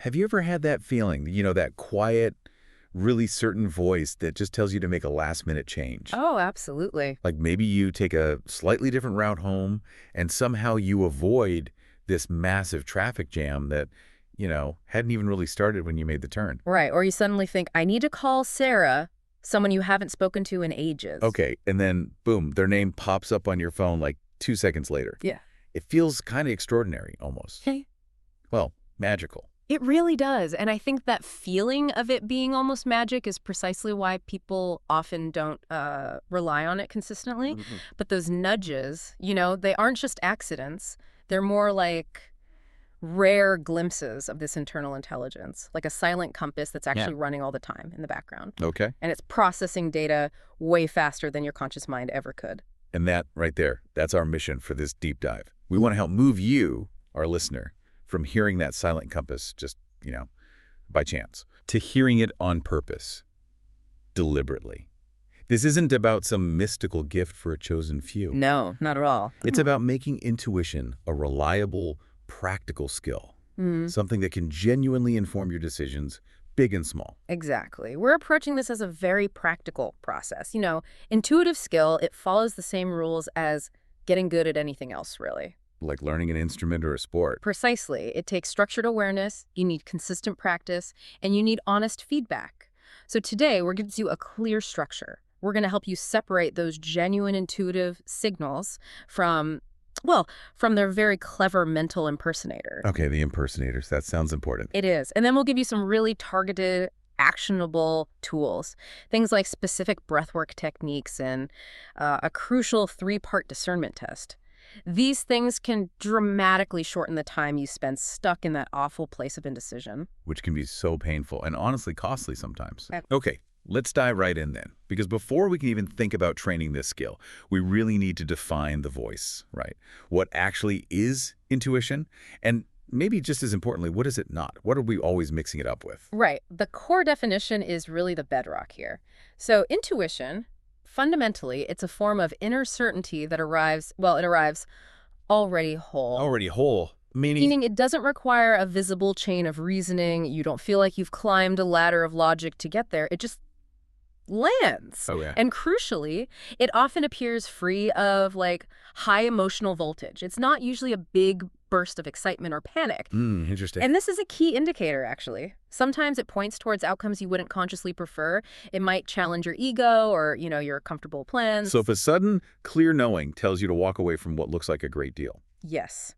Have you ever had that feeling, that quiet, really certain voice that just tells you to make a last-minute change? Oh, absolutely. Like maybe you take a slightly different route home and somehow you avoid this massive traffic jam that, hadn't even really started when you made the turn. Right. Or you suddenly think, I need to call Sarah, someone you haven't spoken to in ages. Okay, and then, boom, their name pops up on your phone like 2 seconds later. Yeah. It feels kind of extraordinary, almost. Okay. Well, magical. It really does. And I think that feeling of it being almost magic is precisely why people often don't rely on it consistently. Mm-hmm. But those nudges, they aren't just accidents. They're more like rare glimpses of this internal intelligence, like a silent compass that's actually running all the time in the background. Okay. And it's processing data way faster than your conscious mind ever could. And that right there, that's our mission for this deep dive. We want to help move you, our listener, from hearing that silent compass just, by chance, to hearing it on purpose, deliberately. This isn't about some mystical gift for a chosen few. No, not at all. It's about making intuition a reliable, practical skill, something that can genuinely inform your decisions, big and small. Exactly. We're approaching this as a very practical process. Intuitive skill, it follows the same rules as getting good at anything else, really. Like learning an instrument or a sport. Precisely. It takes structured awareness, you need consistent practice, and you need honest feedback. So today, we're going to do a clear structure. We're going to help you separate those genuine intuitive signals from their very clever mental impersonators. Okay, the impersonators. That sounds important. It is. And then we'll give you some really targeted, actionable tools. Things like specific breathwork techniques and a crucial 3-part discernment test. These things can dramatically shorten the time you spend stuck in that awful place of indecision. Which can be so painful and honestly costly sometimes. Okay, let's dive right in then. Because before we can even think about training this skill, we really need to define the voice, right? What actually is intuition? And maybe just as importantly, what is it not? What are we always mixing it up with? Right. The core definition is really the bedrock here. So intuition, fundamentally, it's a form of inner certainty that arrives already whole. Already whole, meaning it doesn't require a visible chain of reasoning. You don't feel like you've climbed a ladder of logic to get there. It just lands. Oh, yeah. And crucially, it often appears free of high emotional voltage. It's not usually a big burst of excitement or panic. Interesting. And this is a key indicator, actually. Sometimes it points towards outcomes you wouldn't consciously prefer. It might challenge your ego or, your comfortable plans. So if a sudden, clear knowing tells you to walk away from what looks like a great deal. Yes.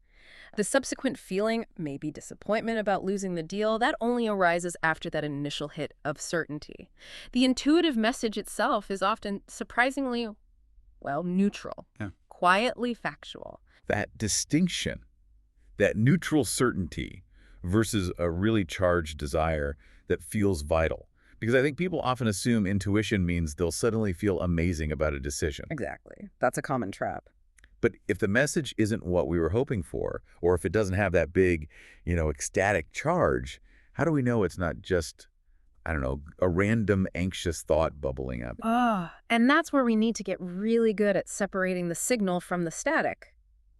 The subsequent feeling, maybe disappointment about losing the deal, that only arises after that initial hit of certainty. The intuitive message itself is often surprisingly, neutral, quietly factual. That distinction, that neutral certainty versus a really charged desire that feels vital. Because I think people often assume intuition means they'll suddenly feel amazing about a decision. Exactly. That's a common trap. But if the message isn't what we were hoping for, or if it doesn't have that big, ecstatic charge, how do we know it's not just, a random anxious thought bubbling up? And that's where we need to get really good at separating the signal from the static.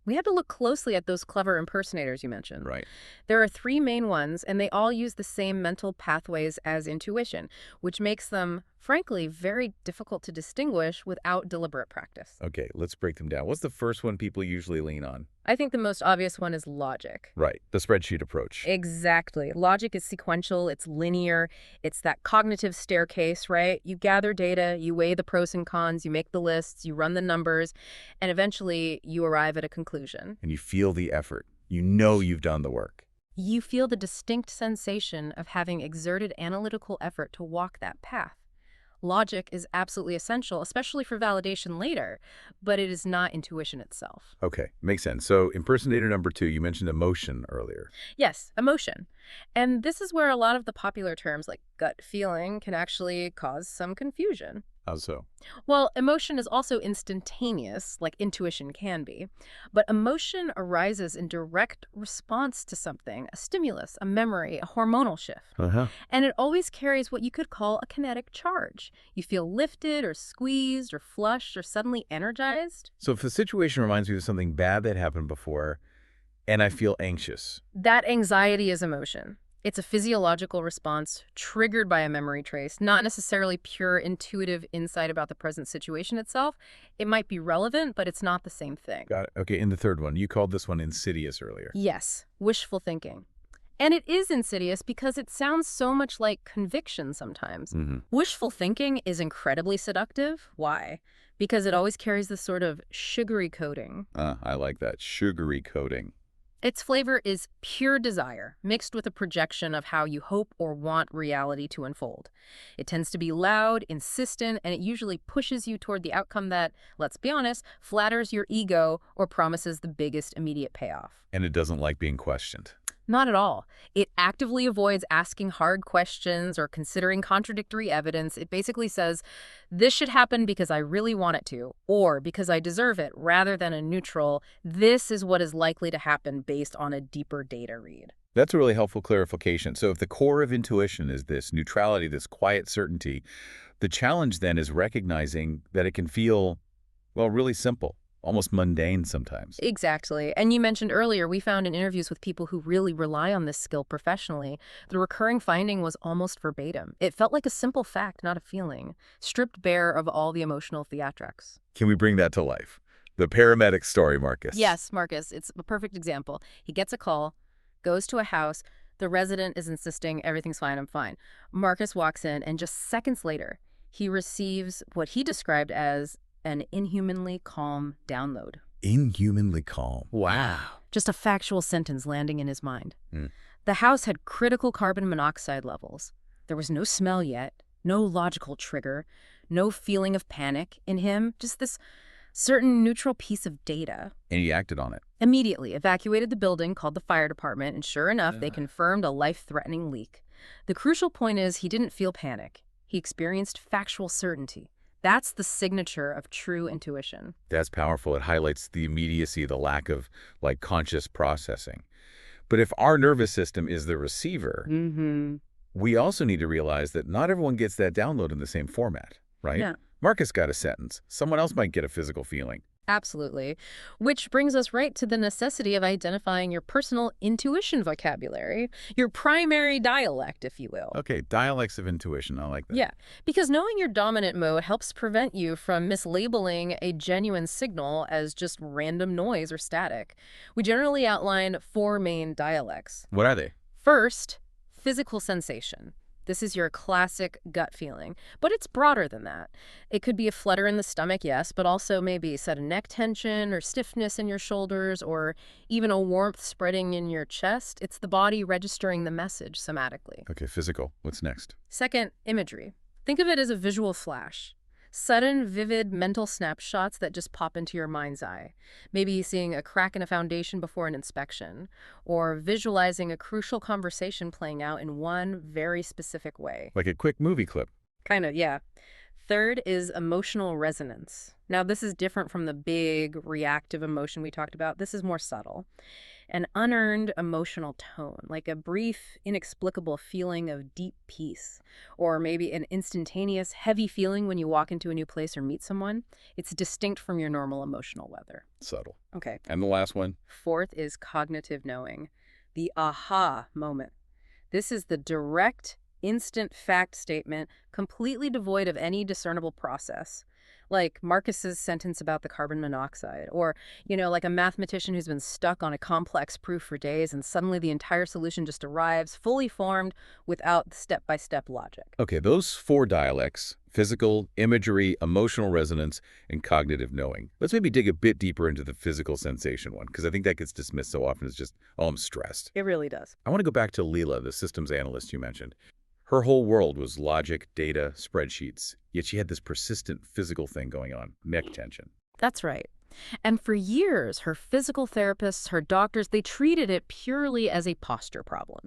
We have to look closely at those clever impersonators you mentioned. Right. There are 3 main ones, and they all use the same mental pathways as intuition, which makes them, frankly, very difficult to distinguish without deliberate practice. Okay, let's break them down. What's the first one people usually lean on? I think the most obvious one is logic. Right, the spreadsheet approach. Exactly. Logic is sequential, it's linear, it's that cognitive staircase, right? You gather data, you weigh the pros and cons, you make the lists, you run the numbers, and eventually you arrive at a conclusion. And you feel the effort. You know you've done the work. You feel the distinct sensation of having exerted analytical effort to walk that path. Logic is absolutely essential, especially for validation later, but it is not intuition itself. Okay, makes sense. So impersonator number 2, you mentioned emotion earlier. Yes, emotion. And this is where a lot of the popular terms like gut feeling can actually cause some confusion. How so? Well, emotion is also instantaneous, like intuition can be. But emotion arises in direct response to something, a stimulus, a memory, a hormonal shift. And it always carries what you could call a kinetic charge. You feel lifted or squeezed or flushed or suddenly energized. So if a situation reminds me of something bad that happened before, and I feel anxious. That anxiety is emotion. It's a physiological response triggered by a memory trace, not necessarily pure intuitive insight about the present situation itself. It might be relevant, but it's not the same thing. Got it. Okay, in the third one, you called this one insidious earlier. Yes, wishful thinking. And it is insidious because it sounds so much like conviction sometimes. Wishful thinking is incredibly seductive. Why? Because it always carries this sort of sugary coating. I like that. Sugary coating. Its flavor is pure desire, mixed with a projection of how you hope or want reality to unfold. It tends to be loud, insistent, and it usually pushes you toward the outcome that, let's be honest, flatters your ego or promises the biggest immediate payoff. And it doesn't like being questioned. Not at all. It actively avoids asking hard questions or considering contradictory evidence. It basically says, this should happen because I really want it to, or because I deserve it, rather than a neutral, this is what is likely to happen based on a deeper data read. That's a really helpful clarification. So if the core of intuition is this neutrality, this quiet certainty, the challenge then is recognizing that it can feel, well, really simple. Almost mundane sometimes. Exactly. And you mentioned earlier, we found in interviews with people who really rely on this skill professionally, the recurring finding was almost verbatim. It felt like a simple fact, not a feeling, stripped bare of all the emotional theatrics. Can we bring that to life? The paramedic story, Marcus. Yes, Marcus. It's a perfect example. He gets a call, goes to a house. The resident is insisting everything's fine, I'm fine. Marcus walks in, and just seconds later, he receives what he described as an inhumanly calm download. Inhumanly calm. Wow. Just a factual sentence landing in his mind. The house had critical carbon monoxide levels. There was no smell yet, no logical trigger, no feeling of panic in him, just this certain neutral piece of data. And he acted on it. Immediately evacuated the building, called the fire department, and sure enough, they confirmed a life-threatening leak. The crucial point is he didn't feel panic. He experienced factual certainty. That's the signature of true intuition. That's powerful. It highlights the immediacy, the lack of, conscious processing. But if our nervous system is the receiver, we also need to realize that not everyone gets that download in the same format, right? Yeah. Marcus got a sentence. Someone else might get a physical feeling. Absolutely. Which brings us right to the necessity of identifying your personal intuition vocabulary, your primary dialect, if you will. Okay, dialects of intuition. I like that. Yeah, because knowing your dominant mode helps prevent you from mislabeling a genuine signal as just random noise or static. We generally outline 4 main dialects. What are they? First, physical sensation. This is your classic gut feeling, but it's broader than that. It could be a flutter in the stomach, yes, but also maybe sudden neck tension or stiffness in your shoulders or even a warmth spreading in your chest. It's the body registering the message somatically. Okay, physical. What's next? Second, imagery. Think of it as a visual flash. Sudden, vivid mental snapshots that just pop into your mind's eye. Maybe seeing a crack in a foundation before an inspection, or visualizing a crucial conversation playing out in one very specific way. Like a quick movie clip. Kind of, yeah. Third is emotional resonance. Now, this is different from the big reactive emotion we talked about. This is more subtle. An unearned emotional tone, like a brief, inexplicable feeling of deep peace, or maybe an instantaneous, heavy feeling when you walk into a new place or meet someone. It's distinct from your normal emotional weather. Subtle. Okay. And the last one? Fourth is cognitive knowing, the aha moment. This is the direct, instant fact statement, completely devoid of any discernible process. Like Marcus's sentence about the carbon monoxide, or, like a mathematician who's been stuck on a complex proof for days and suddenly the entire solution just arrives, fully formed, without step-by-step logic. Okay, those 4 dialects, physical, imagery, emotional resonance, and cognitive knowing. Let's maybe dig a bit deeper into the physical sensation one, because I think that gets dismissed so often as just, oh, I'm stressed. It really does. I want to go back to Leela, the systems analyst you mentioned. Her whole world was logic, data, spreadsheets, yet she had this persistent physical thing going on, neck tension. That's right. And for years, her physical therapists, her doctors, they treated it purely as a posture problem.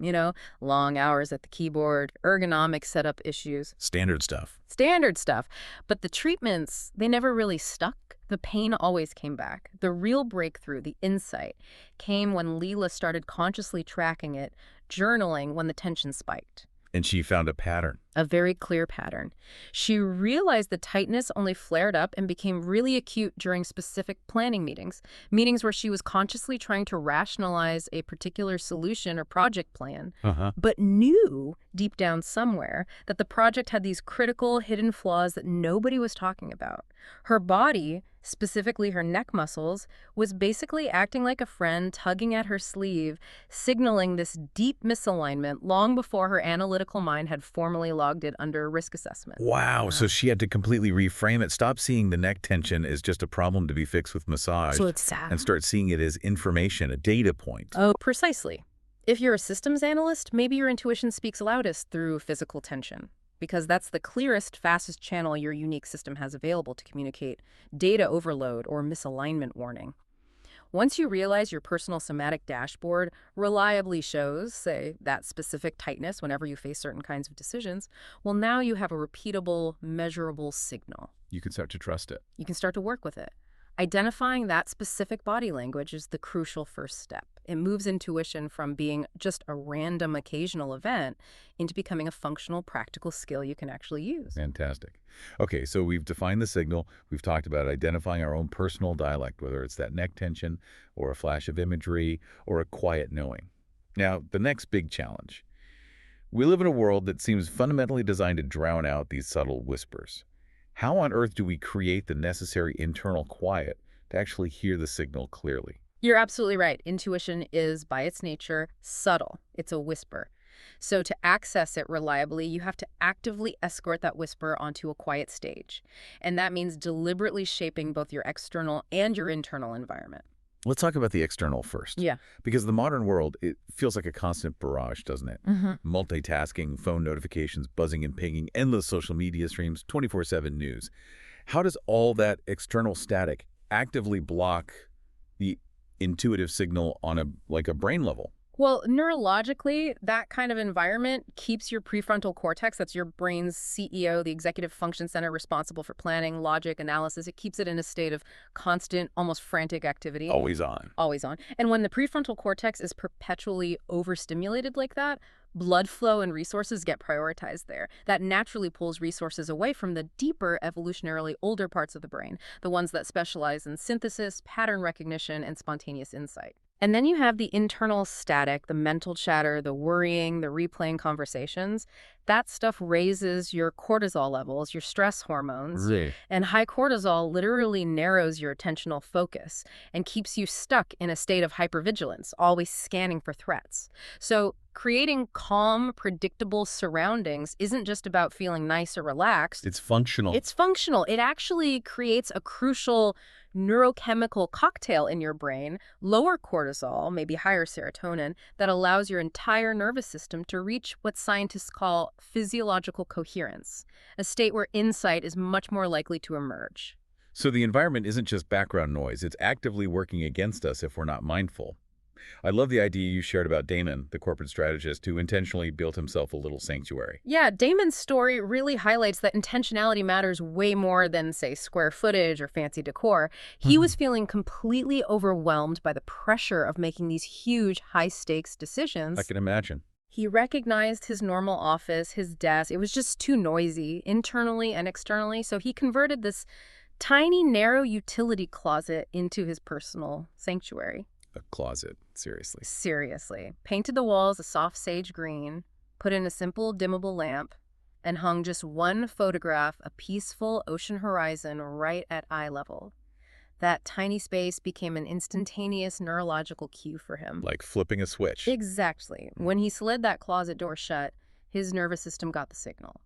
Long hours at the keyboard, ergonomic setup issues. Standard stuff. Standard stuff. But the treatments, they never really stuck. The pain always came back. The real breakthrough, the insight, came when Leela started consciously tracking it, journaling when the tension spiked. And she found a pattern. A very clear pattern. She realized the tightness only flared up and became really acute during specific planning meetings, meetings where she was consciously trying to rationalize a particular solution or project plan, but knew deep down somewhere that the project had these critical hidden flaws that nobody was talking about. Her body, specifically her neck muscles, was basically acting like a friend tugging at her sleeve, signaling this deep misalignment long before her analytical mind had formally logged it under risk assessment. Wow, so she had to completely reframe it, stop seeing the neck tension as just a problem to be fixed with massage, So it's sad. and start seeing it as information, a data point. Oh, precisely. If you're a systems analyst, maybe your intuition speaks loudest through physical tension, because that's the clearest, fastest channel your unique system has available to communicate data overload or misalignment warning. Once you realize your personal somatic dashboard reliably shows, say, that specific tightness whenever you face certain kinds of decisions, well, now you have a repeatable, measurable signal. You can start to trust it. You can start to work with it. Identifying that specific body language is the crucial first step. It moves intuition from being just a random occasional event into becoming a functional, practical skill you can actually use. Fantastic. Okay, so we've defined the signal. We've talked about identifying our own personal dialect, whether it's that neck tension or a flash of imagery or a quiet knowing. Now, the next big challenge. We live in a world that seems fundamentally designed to drown out these subtle whispers. How on earth do we create the necessary internal quiet to actually hear the signal clearly? You're absolutely right. Intuition is, by its nature, subtle. It's a whisper. So to access it reliably, you have to actively escort that whisper onto a quiet stage. And that means deliberately shaping both your external and your internal environment. Let's talk about the external first. Yeah. Because the modern world, it feels like a constant barrage, doesn't it? Multitasking, phone notifications, buzzing and pinging, endless social media streams, 24/7 news. How does all that external static actively block the intuitive signal on a brain level? Well, neurologically, that kind of environment keeps your prefrontal cortex, that's your brain's CEO, the executive function center responsible for planning, logic, analysis, it keeps it in a state of constant, almost frantic activity. Always on. Always on. And when the prefrontal cortex is perpetually overstimulated like that, blood flow and resources get prioritized there. That naturally pulls resources away from the deeper, evolutionarily older parts of the brain, the ones that specialize in synthesis, pattern recognition, and spontaneous insight. And then you have the internal static, the mental chatter, the worrying, the replaying conversations. That stuff raises your cortisol levels, your stress hormones. Really? And high cortisol literally narrows your attentional focus and keeps you stuck in a state of hypervigilance, always scanning for threats. So creating calm, predictable surroundings isn't just about feeling nice or relaxed. It's functional. It's functional. It actually creates a crucial neurochemical cocktail in your brain, lower cortisol, maybe higher serotonin, that allows your entire nervous system to reach what scientists call physiological coherence, a state where insight is much more likely to emerge. So the environment isn't just background noise. It's actively working against us if we're not mindful. I love the idea you shared about Damon, the corporate strategist, who intentionally built himself a little sanctuary. Yeah, Damon's story really highlights that intentionality matters way more than, say, square footage or fancy decor. He was feeling completely overwhelmed by the pressure of making these huge, high-stakes decisions. I can imagine. He recognized his normal office, his desk. It was just too noisy, internally and externally, so he converted this tiny, narrow utility closet into his personal sanctuary. A closet, seriously. Seriously. Painted the walls a soft sage green, put in a simple dimmable lamp, and hung just one photograph, a peaceful ocean horizon right at eye level. That tiny space became an instantaneous neurological cue for him. Like flipping a switch. Exactly. When he slid that closet door shut, his nervous system got the signal.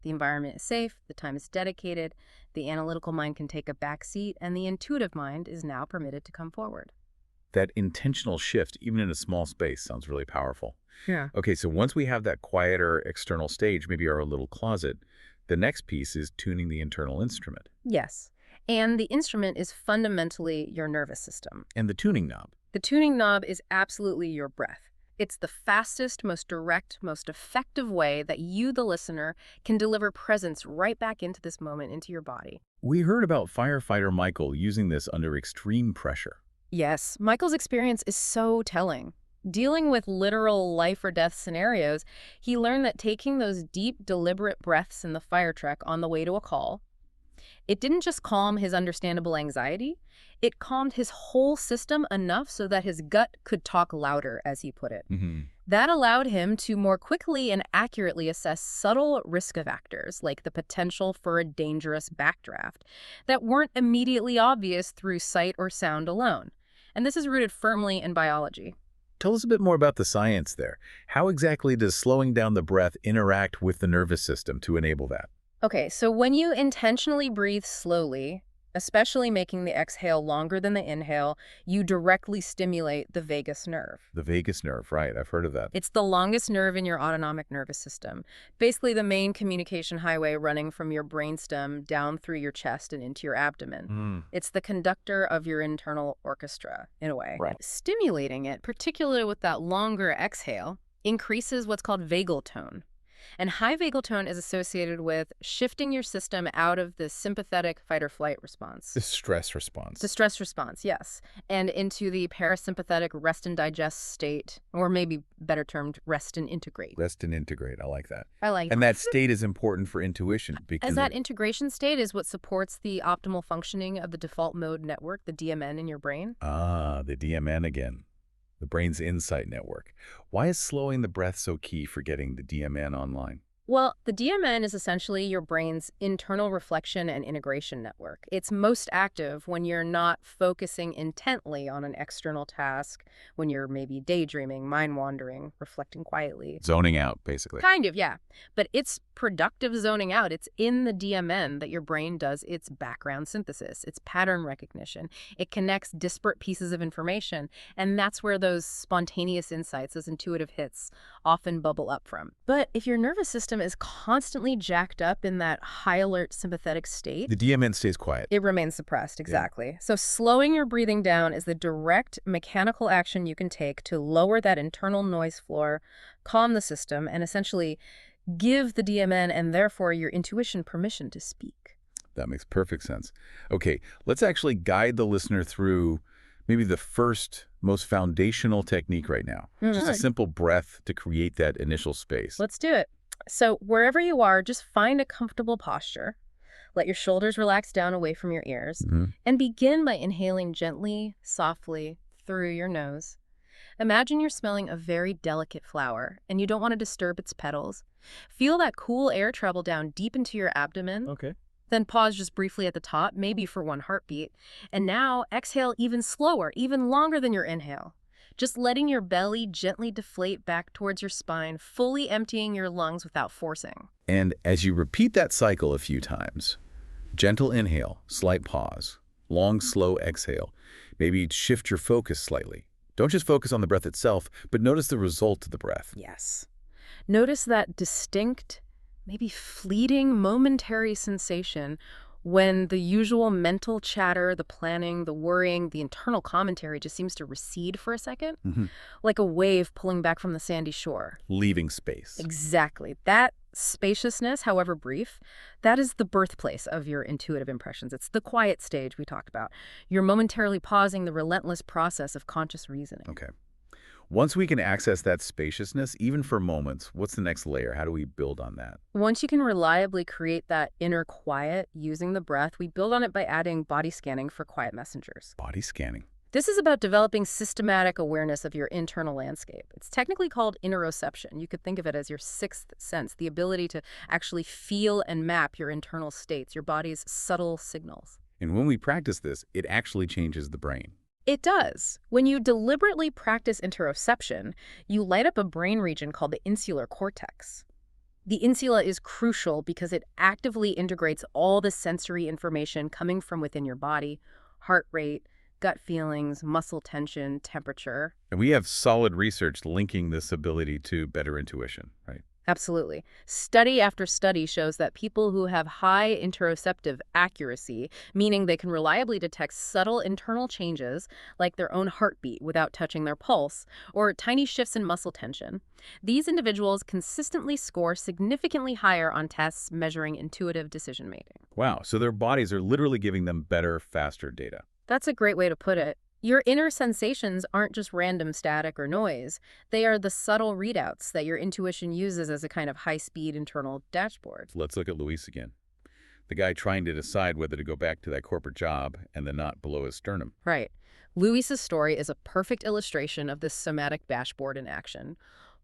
The environment is safe, the time is dedicated, the analytical mind can take a back seat, and the intuitive mind is now permitted to come forward. That intentional shift, even in a small space, sounds really powerful. Yeah. Okay, so once we have that quieter external stage, maybe our little closet, the next piece is tuning the internal instrument. Yes. And the instrument is fundamentally your nervous system. And the tuning knob. The tuning knob is absolutely your breath. It's the fastest, most direct, most effective way that you, the listener, can deliver presence right back into this moment, into your body. We heard about firefighter Michael using this under extreme pressure. Yes, Michael's experience is so telling. Dealing with literal life or death scenarios, he learned that taking those deep, deliberate breaths in the fire truck on the way to a call, it didn't just calm his understandable anxiety, it calmed his whole system enough so that his gut could talk louder, as he put it. That allowed him to more quickly and accurately assess subtle risk factors, like the potential for a dangerous backdraft, that weren't immediately obvious through sight or sound alone. And this is rooted firmly in biology. Tell us a bit more about the science there. How exactly does slowing down the breath interact with the nervous system to enable that? Okay, so when you intentionally breathe slowly, especially making the exhale longer than the inhale, you directly stimulate the vagus nerve. The vagus nerve, right. I've heard of that. It's the longest nerve in your autonomic nervous system, basically the main communication highway running from your brainstem down through your chest and into your abdomen. It's the conductor of your internal orchestra, in a way. Right. Stimulating it, particularly with that longer exhale, increases what's called vagal tone. And high vagal tone is associated with shifting your system out of the sympathetic fight-or-flight response. The stress response. The stress response, yes. And into the parasympathetic rest and digest state, or maybe better termed rest and integrate. Rest and integrate. I like that. I like that. And that state is important for intuition. Because As that integration state is what supports the optimal functioning of the default mode network, the DMN in your brain. Ah, the DMN again. The brain's insight network. Why is slowing the breath so key for getting the DMN online? Well, the DMN is essentially your brain's internal reflection and integration network. It's most active when you're not focusing intently on an external task, when you're maybe daydreaming, mind-wandering, reflecting quietly. Zoning out, basically. Kind of, yeah. But it's productive zoning out. It's in the DMN that your brain does its background synthesis, its pattern recognition. It connects disparate pieces of information, and that's where those spontaneous insights, those intuitive hits, often bubble up from. But if your nervous system is constantly jacked up in that high alert sympathetic state, The DMN stays quiet. it remains suppressed, exactly. So slowing your breathing down is the direct mechanical action you can take to lower that internal noise floor, calm the system, and essentially give the DMN and therefore your intuition permission to speak. That makes perfect sense. Okay, let's actually guide the listener through maybe the first, most foundational technique right now. Just a simple breath to create that initial space. Let's do it. So wherever you are, just find a comfortable posture. Let your shoulders relax down away from your ears. And begin by inhaling gently, softly, through your nose. Imagine you're smelling a very delicate flower, and you don't want to disturb its petals. Feel that cool air travel down deep into your abdomen. Okay. Then pause just briefly at the top, maybe for one heartbeat. And now exhale even slower, even longer than your inhale. Just letting your belly gently deflate back towards your spine, fully emptying your lungs without forcing. And as you repeat that cycle a few times, gentle inhale, slight pause, long, slow exhale, maybe shift your focus slightly. Don't just focus on the breath itself, but notice the result of the breath. Yes. Notice that distinct, maybe fleeting, momentary sensation when the usual mental chatter, the planning, the worrying, the internal commentary just seems to recede for a second, like a wave pulling back from the sandy shore. Leaving space. Exactly. That spaciousness, however brief, that is the birthplace of your intuitive impressions. It's the quiet stage we talked about. You're momentarily pausing the relentless process of conscious reasoning. Okay. Once we can access that spaciousness, even for moments, what's the next layer? How do we build on that? Once you can reliably create that inner quiet using the breath, we build on it by adding body scanning for quiet messengers. Body scanning. This is about developing systematic awareness of your internal landscape. It's technically called interoception. You could think of it as your sixth sense, the ability to actually feel and map your internal states, your body's subtle signals. And when we practice this, it actually changes the brain. It does. When you deliberately practice interoception, you light up a brain region called the insular cortex. The insula is crucial because it actively integrates all the sensory information coming from within your body: heart rate, gut feelings, muscle tension, temperature. And we have solid research linking this ability to better intuition, right? Absolutely. Study after study shows that people who have high interoceptive accuracy, meaning they can reliably detect subtle internal changes like their own heartbeat without touching their pulse, or tiny shifts in muscle tension, these individuals consistently score significantly higher on tests measuring intuitive decision-making. Wow, so their bodies are literally giving them better, faster data. That's a great way to put it. Your inner sensations aren't just random static or noise. They are the subtle readouts that your intuition uses as a kind of high-speed internal dashboard. Let's look at Luis again. The guy trying to decide whether to go back to that corporate job and the knot below his sternum. Right. Luis's story is a perfect illustration of this somatic dashboard in action.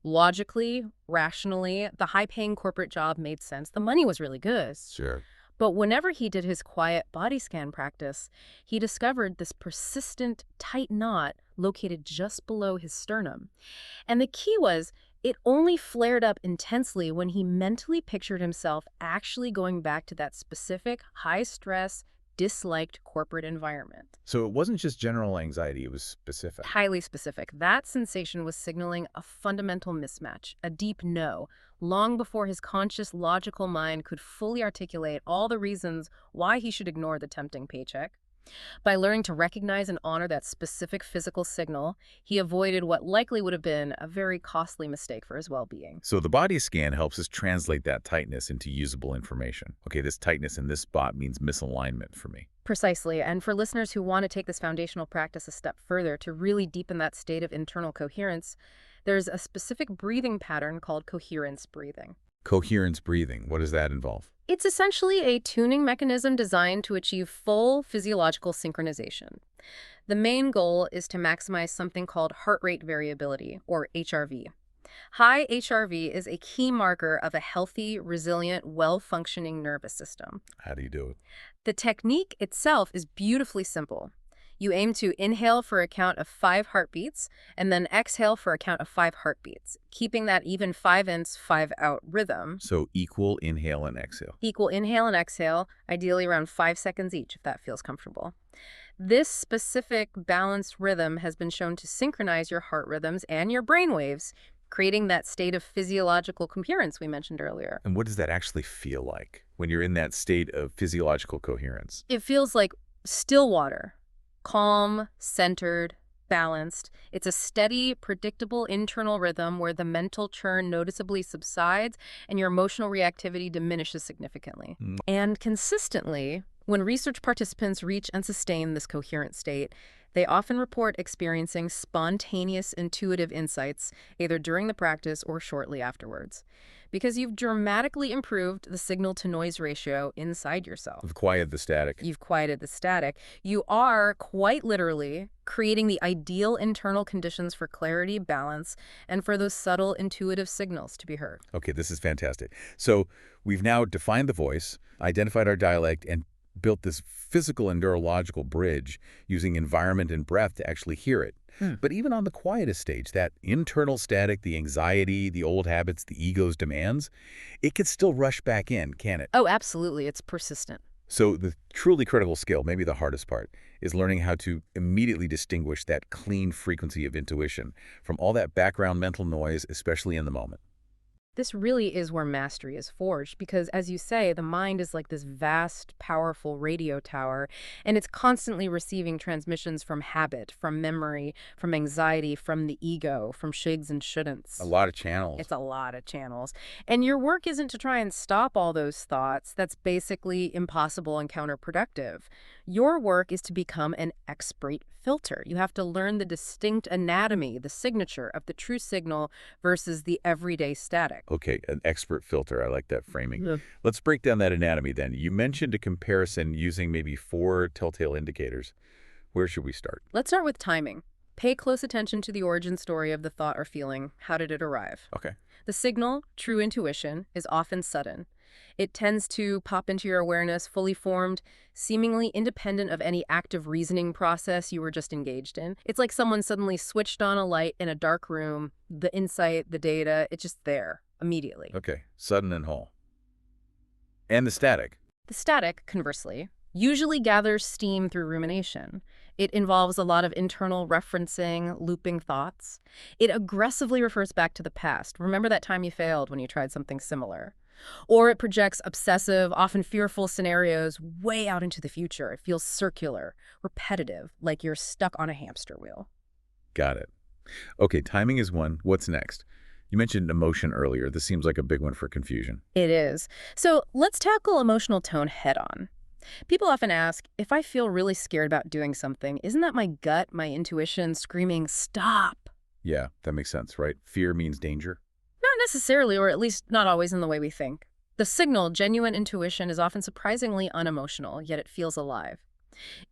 Logically, rationally, the high-paying corporate job made sense. The money was really good. Sure. But whenever he did his quiet body scan practice, he discovered this persistent, tight knot located just below his sternum. And the key was, it only flared up intensely when he mentally pictured himself actually going back to that specific, high-stress, disliked corporate environment. So it wasn't just general anxiety, it was specific. Highly specific. That sensation was signaling a fundamental mismatch, a deep no, long before his conscious, logical mind could fully articulate all the reasons why he should ignore the tempting paycheck. By learning to recognize and honor that specific physical signal, he avoided what likely would have been a very costly mistake for his well-being. So the body scan helps us translate that tightness into usable information. Okay, this tightness in this spot means misalignment for me. Precisely, and for listeners who want to take this foundational practice a step further to really deepen that state of internal coherence, there's a specific breathing pattern called coherence breathing. Coherence breathing, what does that involve? It's essentially a tuning mechanism designed to achieve full physiological synchronization. The main goal is to maximize something called heart rate variability, or HRV. High HRV is a key marker of a healthy, resilient, well-functioning nervous system. How do you do it? The technique itself is beautifully simple. You aim to inhale for a count of 5 heartbeats and then exhale for a count of 5 heartbeats, keeping that even 5 in, 5 out rhythm. So equal inhale and exhale. Equal inhale and exhale, ideally around 5 seconds each if that feels comfortable. This specific balanced rhythm has been shown to synchronize your heart rhythms and your brain waves, creating that state of physiological coherence we mentioned earlier. And what does that actually feel like when you're in that state of physiological coherence? It feels like still water. Calm, centered, balanced. It's a steady, predictable internal rhythm where the mental churn noticeably subsides and your emotional reactivity diminishes significantly. And consistently, when research participants reach and sustain this coherent state, they often report experiencing spontaneous intuitive insights either during the practice or shortly afterwards. Because you've dramatically improved the signal-to-noise ratio inside yourself. You've quieted the static. You've quieted the static. You are, quite literally, creating the ideal internal conditions for clarity, balance, and for those subtle intuitive signals to be heard. Okay, this is fantastic. So we've now defined the voice, identified our dialect, and built this physical and neurological bridge using environment and breath to actually hear it. But even on the quietest stage, that internal static, the anxiety, the old habits, the ego's demands, it could still rush back in, can it? Oh, absolutely. It's persistent. So the truly critical skill, maybe the hardest part, is learning how to immediately distinguish that clean frequency of intuition from all that background mental noise, especially in the moment. This really is where mastery is forged because, as you say, the mind is like this vast, powerful radio tower, and it's constantly receiving transmissions from habit, from memory, from anxiety, from the ego, from shoulds and shouldn'ts. A lot of channels. It's a lot of channels. And your work isn't to try and stop all those thoughts. That's basically impossible and counterproductive. Your work is to become an expert filter. You have to learn the distinct anatomy, the signature of the true signal versus the everyday static. Okay, an expert filter. I like that framing. Yeah. Let's break down that anatomy then. You mentioned a comparison using maybe 4 telltale indicators. Where should we start? Let's start with timing. Pay close attention to the origin story of the thought or feeling. How did it arrive? Okay. The signal, true intuition, is often sudden. It tends to pop into your awareness fully formed, seemingly independent of any active reasoning process you were just engaged in. It's like someone suddenly switched on a light in a dark room, the insight, the data, it's just there, immediately. Okay, sudden and whole. And the static. The static, conversely, usually gathers steam through rumination. It involves a lot of internal referencing, looping thoughts. It aggressively refers back to the past. Remember that time you failed when you tried something similar. Or it projects obsessive, often fearful scenarios way out into the future. It feels circular, repetitive, like you're stuck on a hamster wheel. Got it. Okay, timing is one. What's next? You mentioned emotion earlier. This seems like a big one for confusion. It is. So let's tackle emotional tone head on. People often ask, if I feel really scared about doing something, isn't that my gut, my intuition screaming, stop? Yeah, that makes sense, right? Fear means danger. Not necessarily, or at least not always in the way we think. The signal, genuine intuition, is often surprisingly unemotional, yet it feels alive.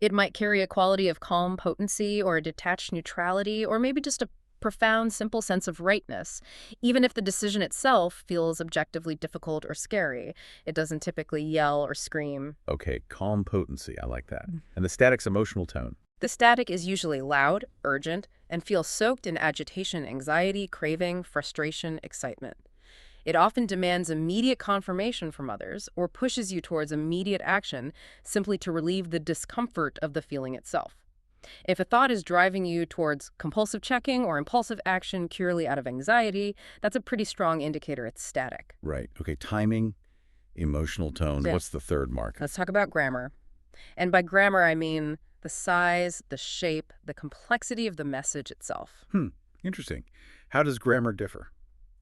It might carry a quality of calm potency or a detached neutrality, or maybe just a profound, simple sense of rightness. Even if the decision itself feels objectively difficult or scary, it doesn't typically yell or scream. Okay, calm potency, I like that. Mm. And the static's emotional tone. The static is usually loud, urgent, and feels soaked in agitation, anxiety, craving, frustration, excitement. It often demands immediate confirmation from others or pushes you towards immediate action simply to relieve the discomfort of the feeling itself. If a thought is driving you towards compulsive checking or impulsive action purely out of anxiety, that's a pretty strong indicator it's static. Right. Okay, timing, emotional tone. Yeah. What's the third mark? Let's talk about grammar. And by grammar, I mean the size, the shape, the complexity of the message itself. Interesting. How does grammar differ?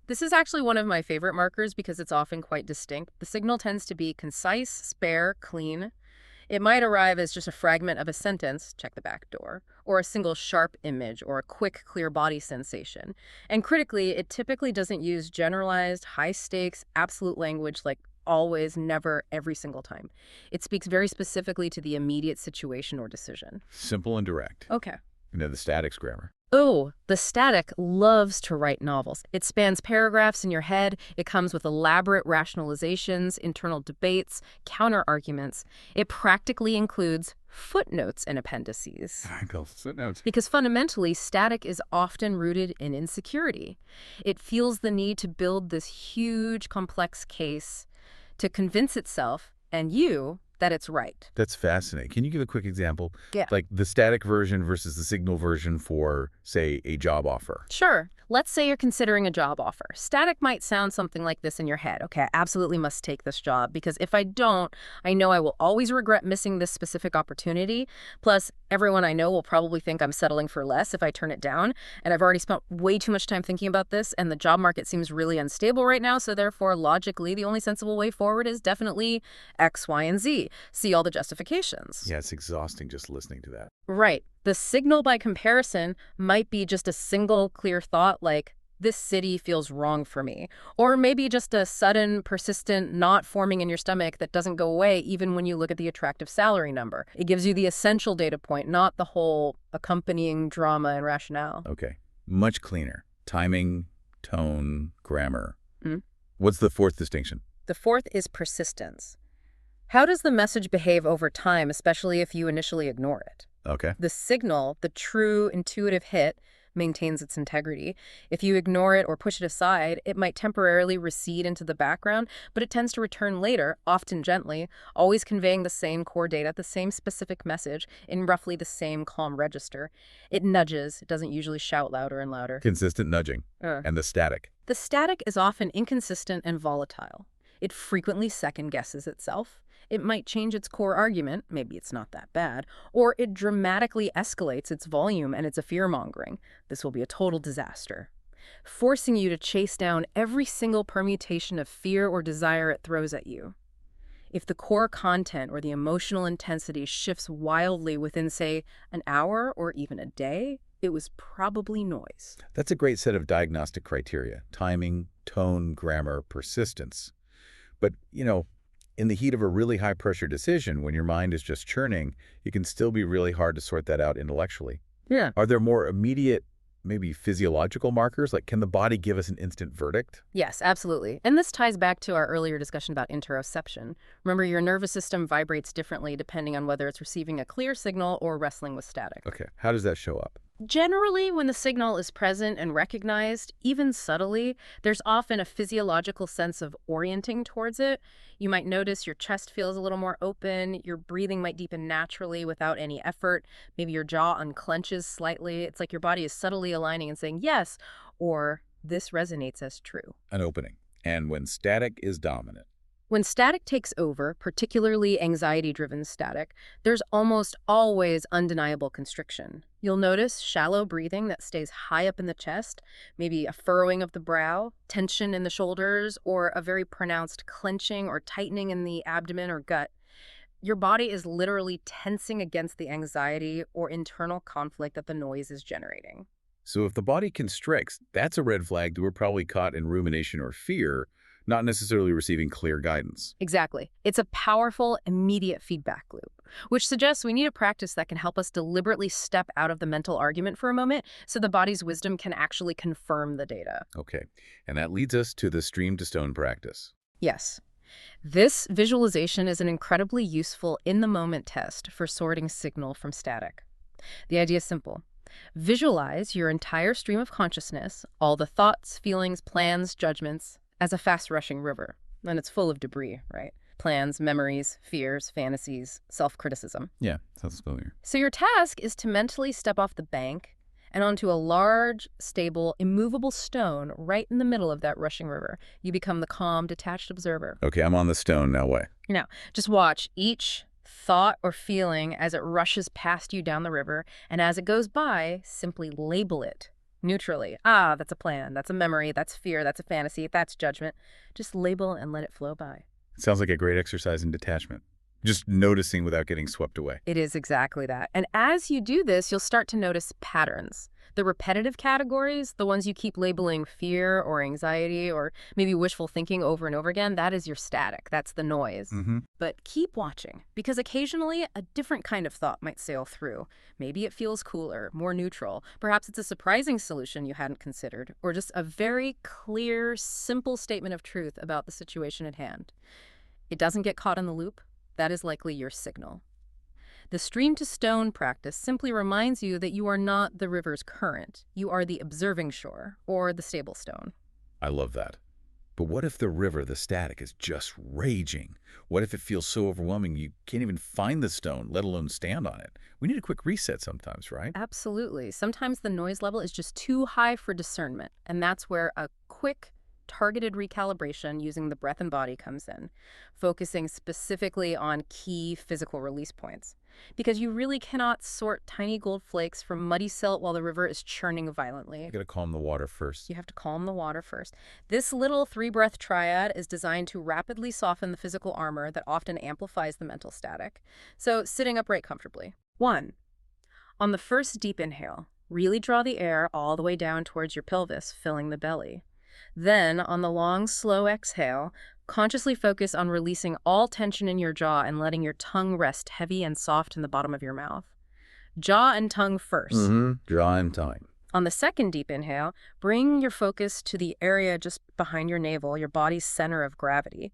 This is actually one of my favorite markers because it's often quite distinct. The signal tends to be concise, spare, clean. It might arrive as just a fragment of a sentence, check the back door, or a single sharp image, or a quick, clear body sensation. And critically, it typically doesn't use generalized, high-stakes, absolute language like always, never, every single time. It speaks very specifically to the immediate situation or decision. Simple and direct. Okay. The static's grammar. Oh, the static loves to write novels. It spans paragraphs in your head. It comes with elaborate rationalizations, internal debates, counter-arguments. It practically includes footnotes and appendices. Footnotes. Because fundamentally, static is often rooted in insecurity. It feels the need to build this huge, complex case to convince itself and you that it's right. That's fascinating. Can you give a quick example? Yeah. Like the static version versus the signal version for, say, a job offer. Sure. Let's say you're considering a job offer. Static might sound something like this in your head. Okay, I absolutely must take this job because if I don't, I know I will always regret missing this specific opportunity. Plus, everyone I know will probably think I'm settling for less if I turn it down. And I've already spent way too much time thinking about this, and the job market seems really unstable right now. So therefore, logically, the only sensible way forward is definitely X, Y, and Z. See all the justifications. Yeah, it's exhausting just listening to that. Right. The signal by comparison might be just a single clear thought like, this city feels wrong for me. Or maybe just a sudden, persistent knot forming in your stomach that doesn't go away even when you look at the attractive salary number. It gives you the essential data point, not the whole accompanying drama and rationale. Okay. Much cleaner. Timing, tone, grammar. Mm. What's the fourth distinction? The fourth is persistence. How does the message behave over time, especially if you initially ignore it? Okay. The signal, the true intuitive hit, maintains its integrity. If you ignore it or push it aside, it might temporarily recede into the background, but it tends to return later, often gently, always conveying the same core data, the same specific message, in roughly the same calm register. It nudges. It doesn't usually shout louder and louder. Consistent nudging. And the static. The static is often inconsistent and volatile. It frequently second-guesses itself. It might change its core argument, maybe it's not that bad, or it dramatically escalates its volume and its fear-mongering. This will be a total disaster, forcing you to chase down every single permutation of fear or desire it throws at you. If the core content or the emotional intensity shifts wildly within, say, an hour or even a day, it was probably noise. That's a great set of diagnostic criteria. Timing, tone, grammar, persistence. But, in the heat of a really high-pressure decision, when your mind is just churning, it can still be really hard to sort that out intellectually. Yeah. Are there more immediate, maybe physiological markers? Like, can the body give us an instant verdict? Yes, absolutely. And this ties back to our earlier discussion about interoception. Remember, your nervous system vibrates differently depending on whether it's receiving a clear signal or wrestling with static. Okay. How does that show up? Generally, when the signal is present and recognized, even subtly, there's often a physiological sense of orienting towards it. You might notice your chest feels a little more open, your breathing might deepen naturally without any effort, maybe your jaw unclenches slightly. It's like your body is subtly aligning and saying yes, or this resonates as true. An opening. And when static is dominant. When static takes over, particularly anxiety-driven static, there's almost always undeniable constriction. You'll notice shallow breathing that stays high up in the chest, maybe a furrowing of the brow, tension in the shoulders, or a very pronounced clenching or tightening in the abdomen or gut. Your body is literally tensing against the anxiety or internal conflict that the noise is generating. So if the body constricts, that's a red flag that we're probably caught in rumination or fear, not necessarily receiving clear guidance. Exactly. It's a powerful, immediate feedback loop, which suggests we need a practice that can help us deliberately step out of the mental argument for a moment so the body's wisdom can actually confirm the data. Okay, and that leads us to the stream to stone practice. Yes. This visualization is an incredibly useful in-the-moment test for sorting signal from static. The idea is simple. Visualize your entire stream of consciousness, all the thoughts, feelings, plans, judgments, as a fast-rushing river. And it's full of debris, right? Plans, memories, fears, fantasies, self-criticism. Yeah, sounds familiar. So your task is to mentally step off the bank and onto a large, stable, immovable stone right in the middle of that rushing river. You become the calm, detached observer. Okay, I'm on the stone now. Way. Now, just watch each thought or feeling as it rushes past you down the river, and as it goes by, simply label it neutrally. Ah, that's a plan, that's a memory, that's fear, that's a fantasy, that's judgment. Just label and let it flow by. Sounds like a great exercise in detachment. Just noticing without getting swept away. It is exactly that. And as you do this, you'll start to notice patterns. The repetitive categories, the ones you keep labeling fear or anxiety or maybe wishful thinking over and over again, that is your static. That's the noise. But keep watching, because occasionally a different kind of thought might sail through. Maybe it feels cooler, more neutral. Perhaps it's a surprising solution you hadn't considered, or just a very clear, simple statement of truth about the situation at hand. It doesn't get caught in the loop. That is likely your signal. The stream to stone practice simply reminds you that you are not the river's current. You are the observing shore, or the stable stone. I love that. But what if the river, the static, is just raging? What if it feels so overwhelming you can't even find the stone, let alone stand on it? We need a quick reset sometimes, right? Absolutely. Sometimes the noise level is just too high for discernment, and that's where a quick, targeted recalibration using the breath and body comes in, focusing specifically on key physical release points. Because you really cannot sort tiny gold flakes from muddy silt while the river is churning violently. You gotta calm the water first. You have to calm the water first. This little 3-breath triad is designed to rapidly soften the physical armor that often amplifies the mental static. So, sitting upright comfortably. 1. On the first deep inhale, really draw the air all the way down towards your pelvis, filling the belly. Then, on the long, slow exhale, consciously focus on releasing all tension in your jaw and letting your tongue rest heavy and soft in the bottom of your mouth. Jaw and tongue first. Jaw and tongue. On the second deep inhale, bring your focus to the area just behind your navel, your body's center of gravity.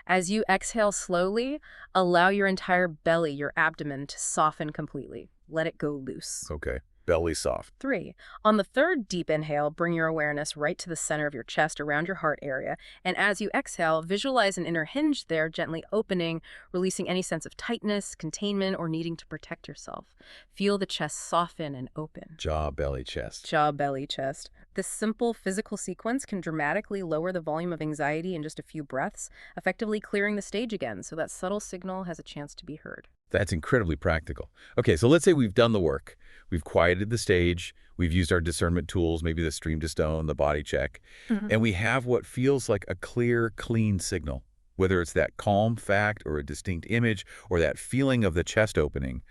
As you exhale slowly, allow your entire belly, your abdomen, to soften completely. Let it go loose. Okay. Belly soft. 3. On the third deep inhale, bring your awareness right to the center of your chest around your heart area. And as you exhale, visualize an inner hinge there, gently opening, releasing any sense of tightness, containment, or needing to protect yourself. Feel the chest soften and open. Jaw, belly, chest. Jaw, belly, chest. This simple physical sequence can dramatically lower the volume of anxiety in just a few breaths, effectively clearing the stage again so that subtle signal has a chance to be heard. That's incredibly practical. Okay, so let's say we've done the work. We've quieted the stage. We've used our discernment tools, maybe the stream to stone, the body check, and we have what feels like a clear, clean signal, whether it's that calm fact or a distinct image or that feeling of the chest opening.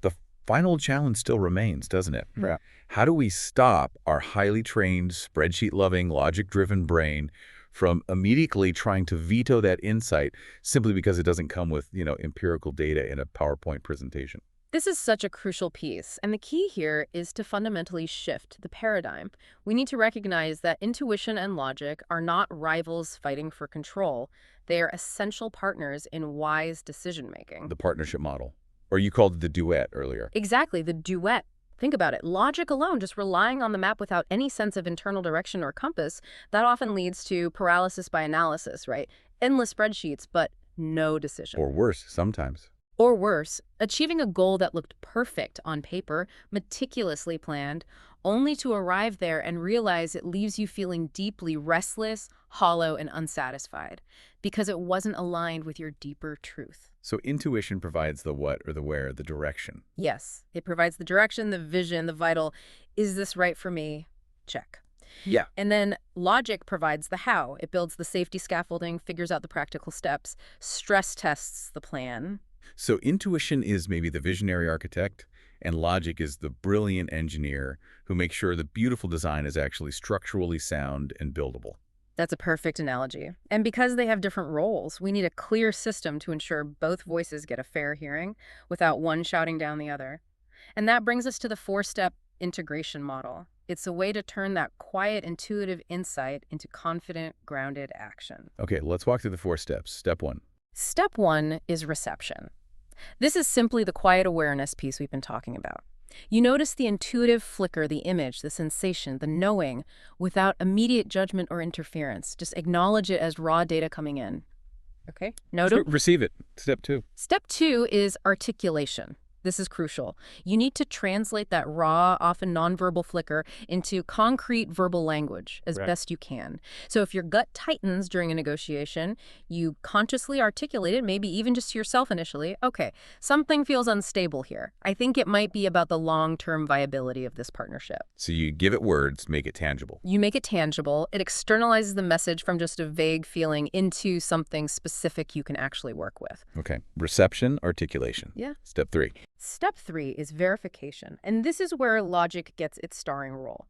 The final challenge still remains, doesn't it? Yeah. How do we stop our highly trained, spreadsheet-loving, logic-driven brain from immediately trying to veto that insight simply because it doesn't come with, empirical data in a PowerPoint presentation? This is such a crucial piece, and the key here is to fundamentally shift the paradigm. We need to recognize that intuition and logic are not rivals fighting for control. They are essential partners in wise decision-making. The partnership model. Or you called it the duet earlier. Exactly, the duet. Think about it. Logic alone, just relying on the map without any sense of internal direction or compass, that often leads to paralysis by analysis, right? Endless spreadsheets, but no decision. Or worse, sometimes. Or worse, achieving a goal that looked perfect on paper, meticulously planned, only to arrive there and realize it leaves you feeling deeply restless, hollow, and unsatisfied, because it wasn't aligned with your deeper truth. So intuition provides the what or the where, the direction. Yes, it provides the direction, the vision, the vital, is this right for me? Check. Yeah. And then logic provides the how. It builds the safety scaffolding, figures out the practical steps, stress tests the plan, So intuition is maybe the visionary architect, and logic is the brilliant engineer who makes sure the beautiful design is actually structurally sound and buildable. That's a perfect analogy. And because they have different roles, we need a clear system to ensure both voices get a fair hearing without one shouting down the other. And that brings us to the four-step integration model. It's a way to turn that quiet, intuitive insight into confident, grounded action. Okay, let's walk through the 4 steps. Step 1. Step one is reception. This is simply the quiet awareness piece we've been talking about. You notice the intuitive flicker, the image, the sensation, the knowing, without immediate judgment or interference. Just acknowledge it as raw data coming in. Okay? Note. Receive it. Step 2. Step two is articulation. This is crucial. You need to translate that raw, often nonverbal flicker into concrete verbal language as best you can. So if your gut tightens during a negotiation, you consciously articulate it, maybe even just to yourself initially. Okay, something feels unstable here. I think it might be about the long-term viability of this partnership. So you give it words, make it tangible. You make it tangible. It externalizes the message from just a vague feeling into something specific you can actually work with. Okay. Reception, articulation. Yeah. Step 3. Step three is verification, and this is where logic gets its starring role.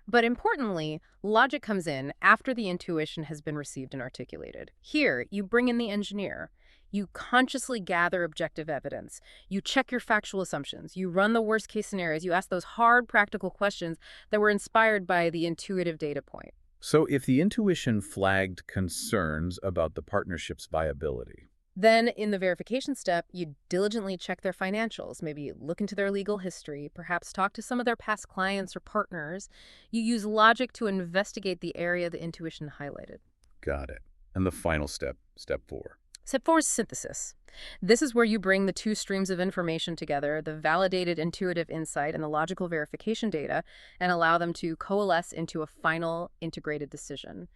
But importantly, logic comes in after the intuition has been received and articulated. Here, you bring in the engineer. You consciously gather objective evidence. You check your factual assumptions. You run the worst-case scenarios. You ask those hard, practical questions that were inspired by the intuitive data point. So if the intuition flagged concerns about the partnership's viability, then, in the verification step, you diligently check their financials, maybe look into their legal history, perhaps talk to some of their past clients or partners. You use logic to investigate the area the intuition highlighted. got it. And the final step, step 4. Step four is synthesis. This is where you bring the two streams of information together, the validated intuitive insight and the logical verification data, and allow them to coalesce into a final integrated decision.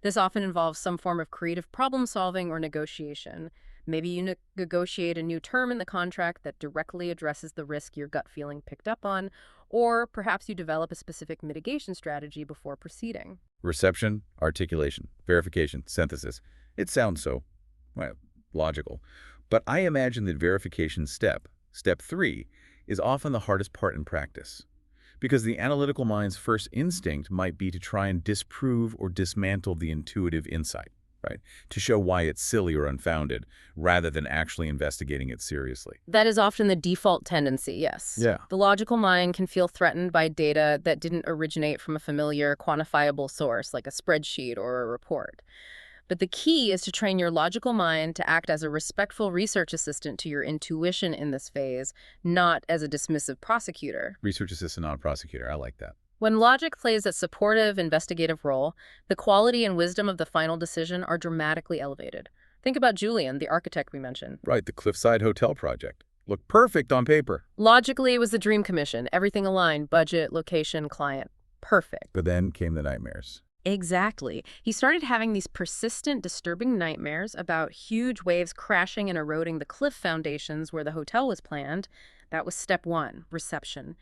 This often involves some form of creative problem solving or negotiation. Maybe you negotiate a new term in the contract that directly addresses the risk your gut feeling picked up on, or perhaps you develop a specific mitigation strategy before proceeding. Reception, articulation, verification, synthesis. It sounds so, well, logical. But I imagine that verification step, step 3, is often the hardest part in practice. Because the analytical mind's first instinct might be to try and disprove or dismantle the intuitive insight, right? To show why it's silly or unfounded, rather than actually investigating it seriously. That is often the default tendency, yes. Yeah. The logical mind can feel threatened by data that didn't originate from a familiar, quantifiable source, like a spreadsheet or a report. But the key is to train your logical mind to act as a respectful research assistant to your intuition in this phase, not as a dismissive prosecutor. Research assistant, not a prosecutor. I like that. When logic plays a supportive, investigative role, the quality and wisdom of the final decision are dramatically elevated. Think about Julian, the architect we mentioned. Right, the Cliffside Hotel project. Looked perfect on paper. Logically, it was the dream commission. Everything aligned, budget, location, client. Perfect. But then came the nightmares. Exactly. He started having these persistent, disturbing nightmares about huge waves crashing and eroding the cliff foundations where the hotel was planned. That was step one, reception.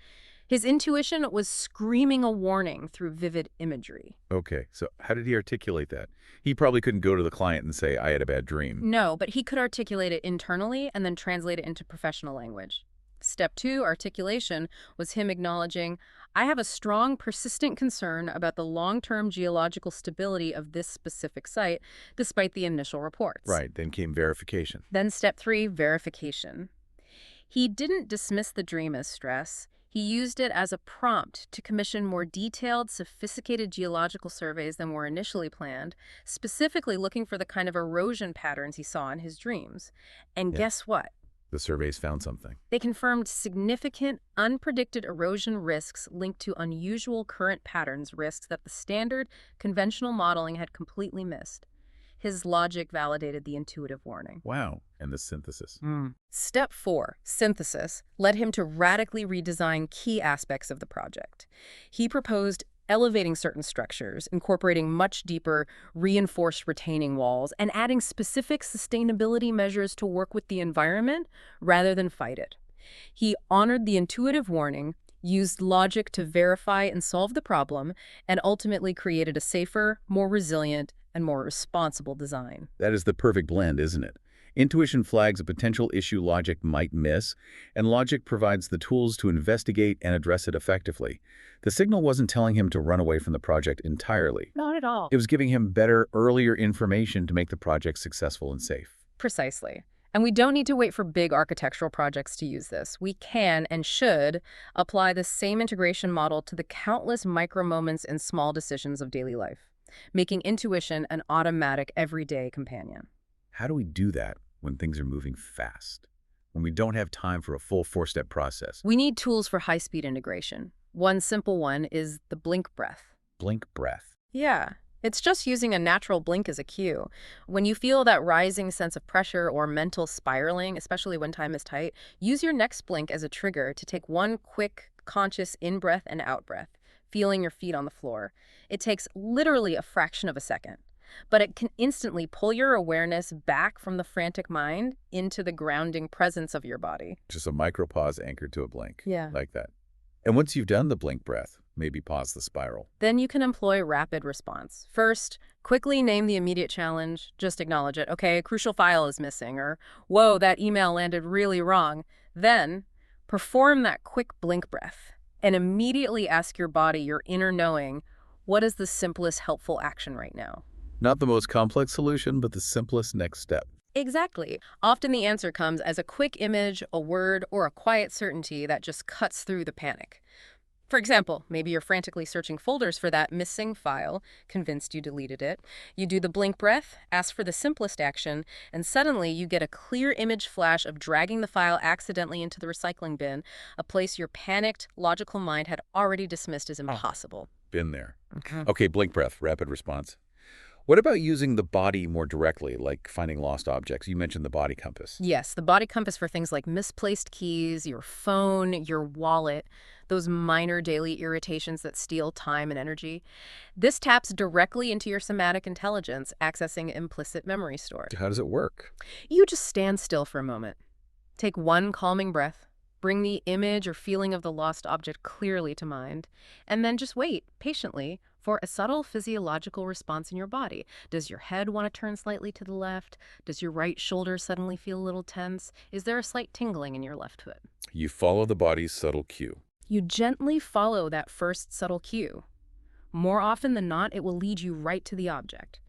His intuition was screaming a warning through vivid imagery. Okay, so how did he articulate that? He probably couldn't go to the client and say, I had a bad dream. No, but he could articulate it internally and then translate it into professional language. Step two, articulation, was him acknowledging, I have a strong, persistent concern about the long-term geological stability of this specific site, despite the initial reports. Right, then came verification. Then step three, verification. He didn't dismiss the dream as stress. He used it as a prompt to commission more detailed, sophisticated geological surveys than were initially planned, specifically looking for the kind of erosion patterns he saw in his dreams. And guess what? The surveys found something. They confirmed significant, unpredicted erosion risks linked to unusual current patterns, risks that the standard, conventional modeling had completely missed. His logic validated the intuitive warning. Wow. And the synthesis. Step four, synthesis, led him to radically redesign key aspects of the project. He proposed elevating certain structures, incorporating much deeper, reinforced retaining walls, and adding specific sustainability measures to work with the environment rather than fight it. He honored the intuitive warning, used logic to verify and solve the problem, and ultimately created a safer, more resilient, and more responsible design. That is the perfect blend, isn't it? Intuition flags a potential issue logic might miss, and logic provides the tools to investigate and address it effectively. The signal wasn't telling him to run away from the project entirely. Not at all. It was giving him better, earlier information to make the project successful and safe. Precisely. And we don't need to wait for big architectural projects to use this. We can and should apply the same integration model to the countless micro moments and small decisions of daily life, making intuition an automatic, everyday companion. How do we do that when things are moving fast? When we don't have time for a full four-step process? We need tools for high-speed integration. One simple one is the blink breath. Blink breath. Yeah. It's just using a natural blink as a cue. When you feel that rising sense of pressure or mental spiraling, especially when time is tight, use your next blink as a trigger to take one quick, conscious in-breath and out-breath, feeling your feet on the floor. It takes literally a fraction of a second, but it can instantly pull your awareness back from the frantic mind into the grounding presence of your body. Just a micro-pause anchored to a blink. Yeah. Like that. And once you've done the blink breath, maybe pause the spiral. Then you can employ rapid response. First, quickly name the immediate challenge. Just acknowledge it. Okay, a crucial file is missing, or whoa, that email landed really wrong. Then, perform that quick blink breath and immediately ask your body, your inner knowing, what is the simplest helpful action right now? Not the most complex solution, but the simplest next step. Exactly. Often the answer comes as a quick image, a word, or a quiet certainty that just cuts through the panic. For example, maybe you're frantically searching folders for that missing file, convinced you deleted it. You do the blink breath, ask for the simplest action, and suddenly you get a clear image flash of dragging the file accidentally into the recycling bin, a place your panicked, logical mind had already dismissed as impossible. Been there. Okay, blink breath, rapid response. What about using the body more directly, like finding lost objects? You mentioned the body compass. Yes, the body compass for things like misplaced keys, your phone, your wallet, those minor daily irritations that steal time and energy. This taps directly into your somatic intelligence, accessing implicit memory stored. How does it work? You just stand still for a moment. Take one calming breath, bring the image or feeling of the lost object clearly to mind, and then just wait patiently for a subtle physiological response in your body. Does your head want to turn slightly to the left? Does your right shoulder suddenly feel a little tense? Is there a slight tingling in your left foot? You follow the body's subtle cue. You gently follow that first subtle cue. More often than not, it will lead you right to the object.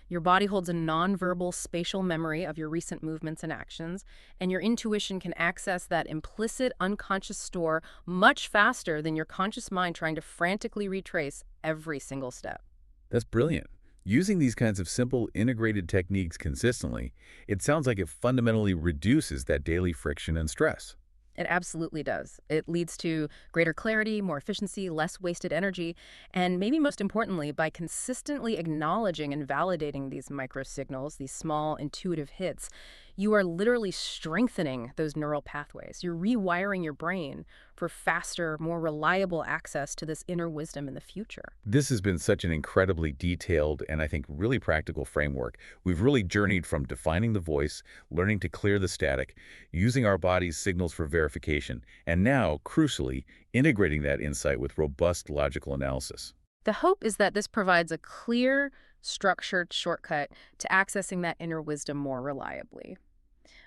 Your body holds a nonverbal spatial memory of your recent movements and actions, and your intuition can access that implicit unconscious store much faster than your conscious mind trying to frantically retrace every single step. That's brilliant. Using these kinds of simple, integrated techniques consistently, it sounds like it fundamentally reduces that daily friction and stress. It absolutely does. It leads to greater clarity, more efficiency, less wasted energy, and maybe most importantly, by consistently acknowledging and validating these micro signals, these small intuitive hits, you are literally strengthening those neural pathways. You're rewiring your brain for faster, more reliable access to this inner wisdom in the future. This has been such an incredibly detailed and I think really practical framework. We've really journeyed from defining the voice, learning to clear the static, using our body's signals for verification, and now, crucially, integrating that insight with robust logical analysis. The hope is that this provides a clear, structured shortcut to accessing that inner wisdom more reliably.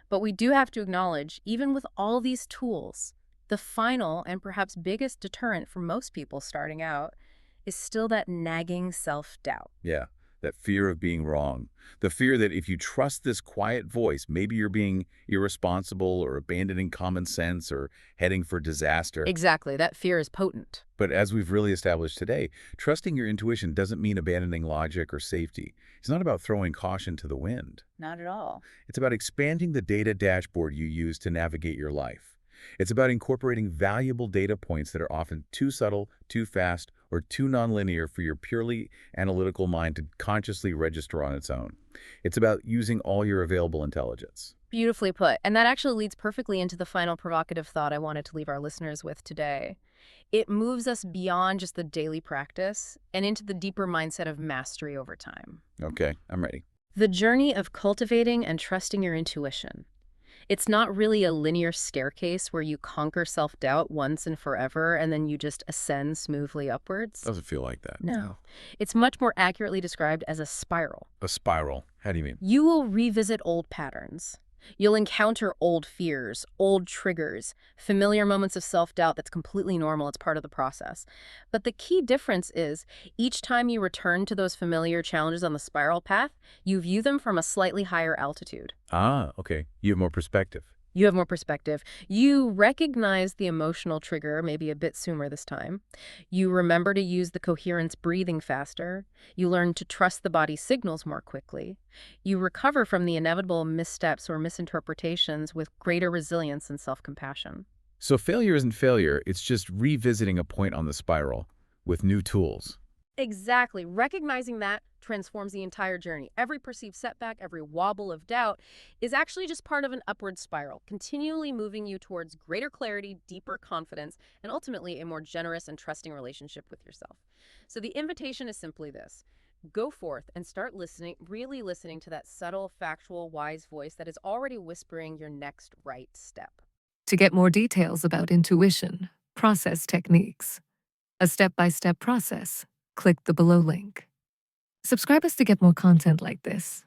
But we do have to acknowledge, even with all these tools, the final and perhaps biggest deterrent for most people starting out is still that nagging self-doubt. Yeah, that fear of being wrong. The fear that if you trust this quiet voice, maybe you're being irresponsible or abandoning common sense or heading for disaster. Exactly, that fear is potent. But as we've really established today, trusting your intuition doesn't mean abandoning logic or safety. It's not about throwing caution to the wind. Not at all. It's about expanding the data dashboard you use to navigate your life. It's about incorporating valuable data points that are often too subtle, too fast, or too nonlinear for your purely analytical mind to consciously register on its own. It's about using all your available intelligence. Beautifully put. And that actually leads perfectly into the final provocative thought I wanted to leave our listeners with today. It moves us beyond just the daily practice and into the deeper mindset of mastery over time. Okay, I'm ready. The journey of cultivating and trusting your intuition. It's not really a linear staircase where you conquer self-doubt once and forever and then you just ascend smoothly upwards. Doesn't feel like that. No. It's much more accurately described as a spiral. A spiral. How do you mean? You will revisit old patterns, You'll encounter old fears, old triggers, familiar moments of self-doubt that's completely normal. It's part of the process. But the key difference is each time you return to those familiar challenges on the spiral path, you view them from a slightly higher altitude. Ah, okay. You have more perspective. You have more perspective. You recognize the emotional trigger maybe a bit sooner this time. You remember to use the coherence breathing faster. You learn to trust the body's signals more quickly. You recover from the inevitable missteps or misinterpretations with greater resilience and self-compassion. So failure isn't failure, it's just revisiting a point on the spiral with new tools. Exactly. Recognizing that transforms the entire journey. Every perceived setback, every wobble of doubt is actually just part of an upward spiral, continually moving you towards greater clarity, deeper confidence, and ultimately a more generous and trusting relationship with yourself. So the invitation is simply this. Go forth and start listening, really listening to that subtle, factual, wise voice that is already whispering your next right step. To get more details about intuition, process techniques, a step-by-step process, click the below link. Subscribe us to get more content like this.